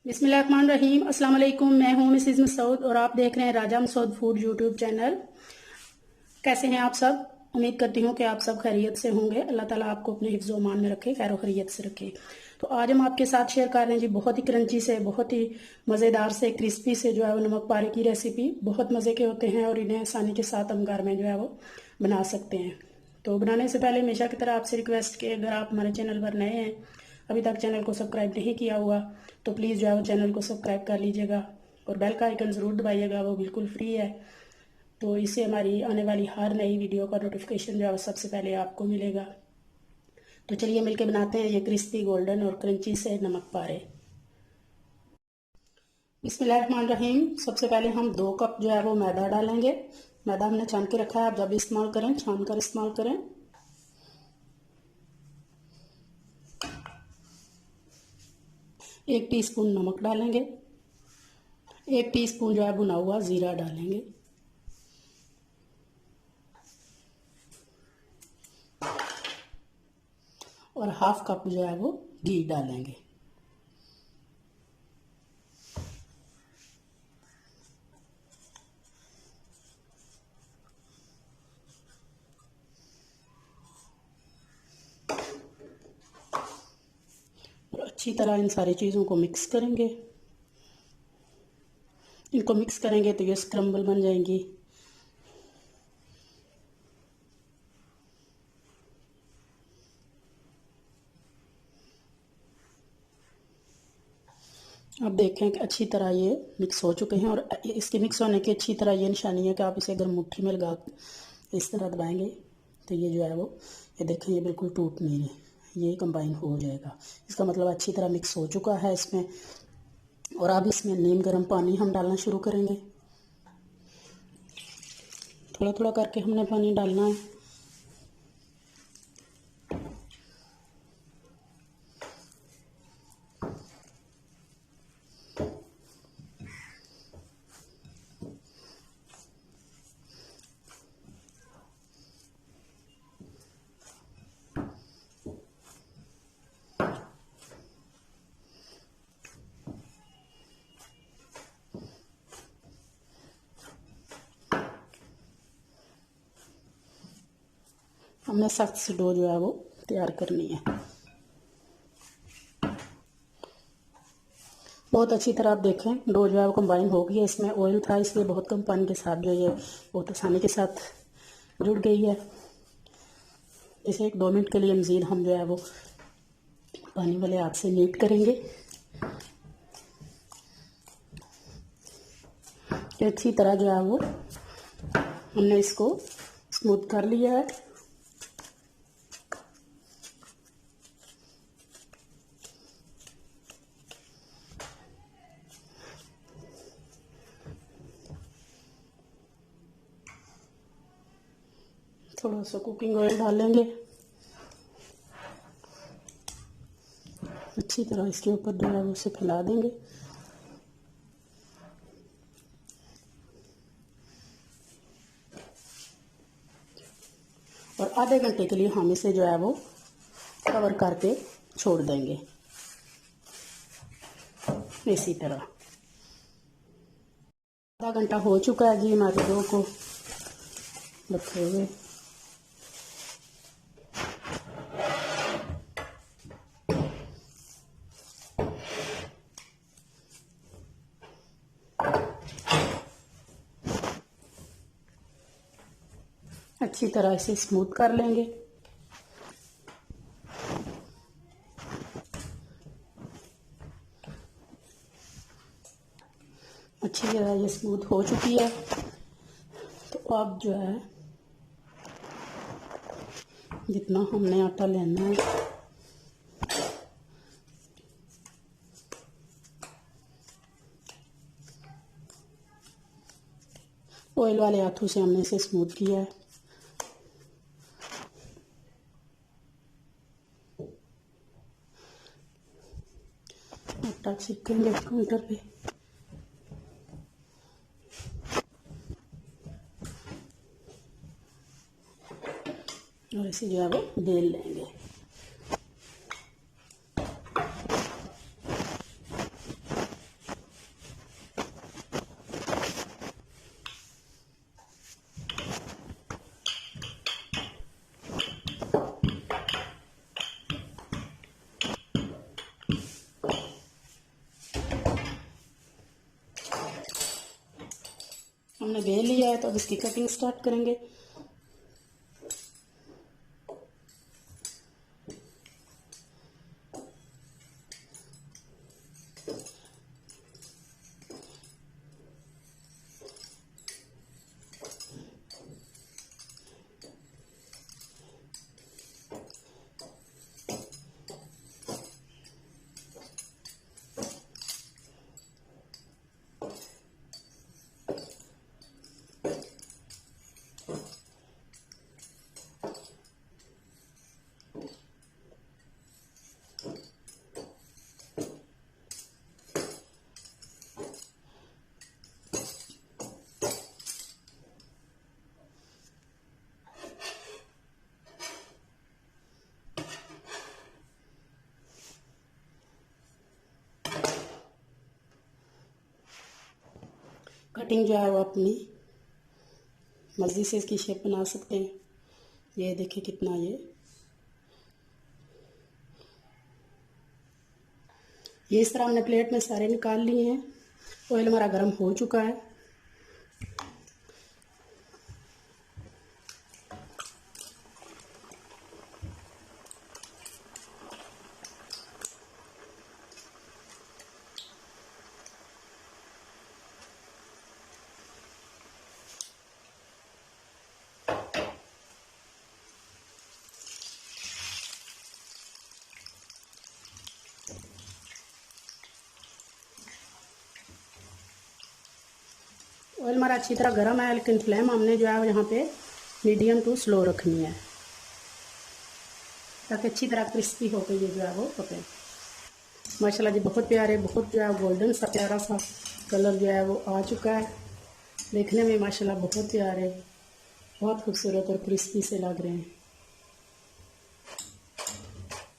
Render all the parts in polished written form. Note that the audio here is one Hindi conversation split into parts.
बिस्मिल्लाहिर्रहमानिर्रहीम। अस्सलाम वालेकुम। मैं हूं मिसेज़ मसूद और आप देख रहे हैं राजा मसूद फूड यूट्यूब चैनल। कैसे हैं आप सब? उम्मीद करती हूं कि आप सब खैरियत से होंगे। अल्लाह ताला आपको अपने हिफ्ज़ व मान में रखे, खैर खैरियत से रखे। तो आज हम आपके साथ शेयर कर रहे हैं जी बहुत ही क्रंची से, बहुत ही मज़ेदार से, क्रिस्पी से जो है वो नमक पारे की रेसिपी। बहुत मज़े के होते हैं और इन्हें आसानी के साथ हम घर में जो है वो बना सकते हैं। तो बनाने से पहले हमेशा की तरह आपसे रिक्वेस्ट कि अगर आप हमारे चैनल पर नए हैं, अभी तक चैनल को सब्सक्राइब नहीं किया हुआ, तो प्लीज़ जो है वो चैनल को सब्सक्राइब कर लीजिएगा और बेल का आइकन ज़रूर दबाइएगा, वो बिल्कुल फ्री है। तो इससे हमारी आने वाली हर नई वीडियो का नोटिफिकेशन जो है वो सबसे पहले आपको मिलेगा। तो चलिए मिलके बनाते हैं ये क्रिस्पी गोल्डन और क्रंची से नमक पारे। बिस्मिल्लाहिर्रहमानिर्रहीम। सबसे पहले हम 2 कप जो है वो मैदा डालेंगे। मैदा हमने छान के रखा है, आप जब भी इस्तेमाल करें छान कर इस्तेमाल करें। 1 टीस्पून नमक डालेंगे। 1 टीस्पून जो है भुना हुआ जीरा डालेंगे। और हाफ कप जो है वो घी डालेंगे। और अच्छी तरह इन सारी चीज़ों को मिक्स करेंगे। इनको मिक्स करेंगे तो ये स्क्रम्बल बन जाएंगी। अब देखें कि अच्छी तरह ये मिक्स हो चुके हैं और इसके मिक्स होने की अच्छी तरह ये निशानी है कि आप इसे अगर मुट्ठी में लगा इस तरह दबाएंगे तो ये जो है वो ये देखें ये बिल्कुल टूट नहीं है, ये कंबाइन हो जाएगा। इसका मतलब अच्छी तरह मिक्स हो चुका है इसमें। और अब इसमें नीम गर्म पानी हम डालना शुरू करेंगे। थोड़ा थोड़ा करके हमने पानी डालना है। हमने सख्त सी डो जो है वो तैयार करनी है। बहुत अच्छी तरह आप देखें डो जो है वो कंबाइन हो गई है। इसमें ऑयल था इसलिए बहुत कम पानी के साथ जो ये बहुत आसानी के साथ जुड़ गई है। इसे 1-2 मिनट के लिए मज़ीद हम जो है वो पानी वाले हाथ से नीट करेंगे। अच्छी तरह जो है वो हमने इसको स्मूथ कर लिया है। थोड़ा सा कुकिंग ऑयल डालेंगे। अच्छी तरह इसके ऊपर जो है उसे फैला देंगे। और आधे घंटे के लिए हम इसे जो है वो कवर करके छोड़ देंगे इसी तरह। आधा घंटा हो चुका है जी हमारे डो को रखे हुए। अच्छी तरह इसे स्मूथ कर लेंगे। अच्छी तरह ये स्मूथ हो चुकी है। तो अब जो है जितना हमने आटा लेना है ऑयल वाले हाथों से हमने इसे स्मूथ किया है। आटा चिपकेंगे काउंटर पे। और इसे जो है वो बेल लेंगे। हमने बेल लिया है, तो अब इसकी कटिंग स्टार्ट करेंगे। कटिंग जो है वो अपनी मर्जी से इसकी शेप बना सकते हैं। ये देखिए कितना ये इस तरह हमने प्लेट में सारे निकाल लिए हैं। ऑयल हमारा गर्म हो चुका है। ऑयल हमारा अच्छी तरह गर्म है, लेकिन फ्लेम हमने जो है यहाँ पे मीडियम टू स्लो रखनी है, ताकि अच्छी तरह क्रिस्पी होकर ये जो है वो पके। माशाल्लाह जी बहुत प्यारे, बहुत जो है गोल्डन सा प्यारा सा कलर जो है वो आ चुका है। देखने में माशाल्लाह बहुत प्यारे, बहुत खूबसूरत और क्रिस्पी से लग रहे हैं।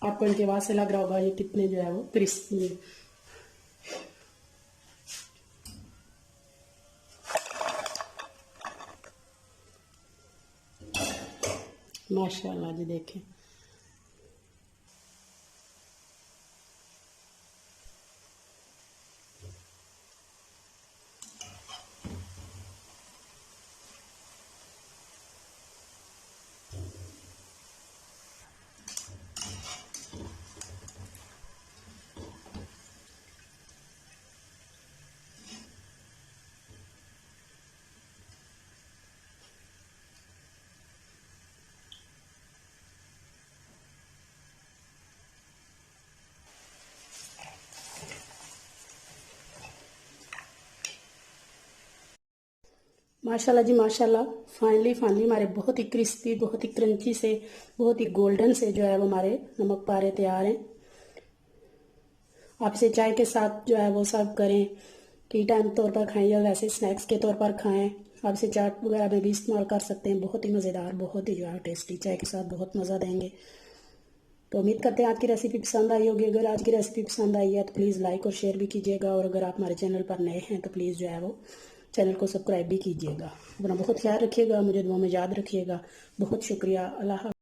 आपको इनके आवाज़ से लग रहा होगा ये कितने जो है वो क्रिस्पी है। माशाल्लाह जी देखें। माशाल्लाह जी माशाल्लाह, फाइनली हमारे बहुत ही क्रिस्पी, बहुत ही क्रंची से, बहुत ही गोल्डन से जो है वो हमारे नमक पारे तैयार हैं। आप इसे चाय के साथ जो है वो सर्व करें, टी टाइम तौर पर खाएं या वैसे स्नैक्स के तौर पर खाएं। आप इसे चाट वगैरह में भी इस्तेमाल कर सकते हैं। बहुत ही मज़ेदार, बहुत ही जो है टेस्टी, चाय के साथ बहुत मज़ा देंगे। तो उम्मीद करते हैं आज की रेसिपी पसंद आई होगी। अगर आज की रेसिपी पसंद आई है तो प्लीज़ लाइक और शेयर भी कीजिएगा, और अगर आप हमारे चैनल पर नए हैं तो प्लीज़ जो है वो चैनल को सब्सक्राइब भी कीजिएगा। अपना बहुत ख्याल रखिएगा, मुझे दुआ में याद रखिएगा। बहुत शुक्रिया। अल्लाह।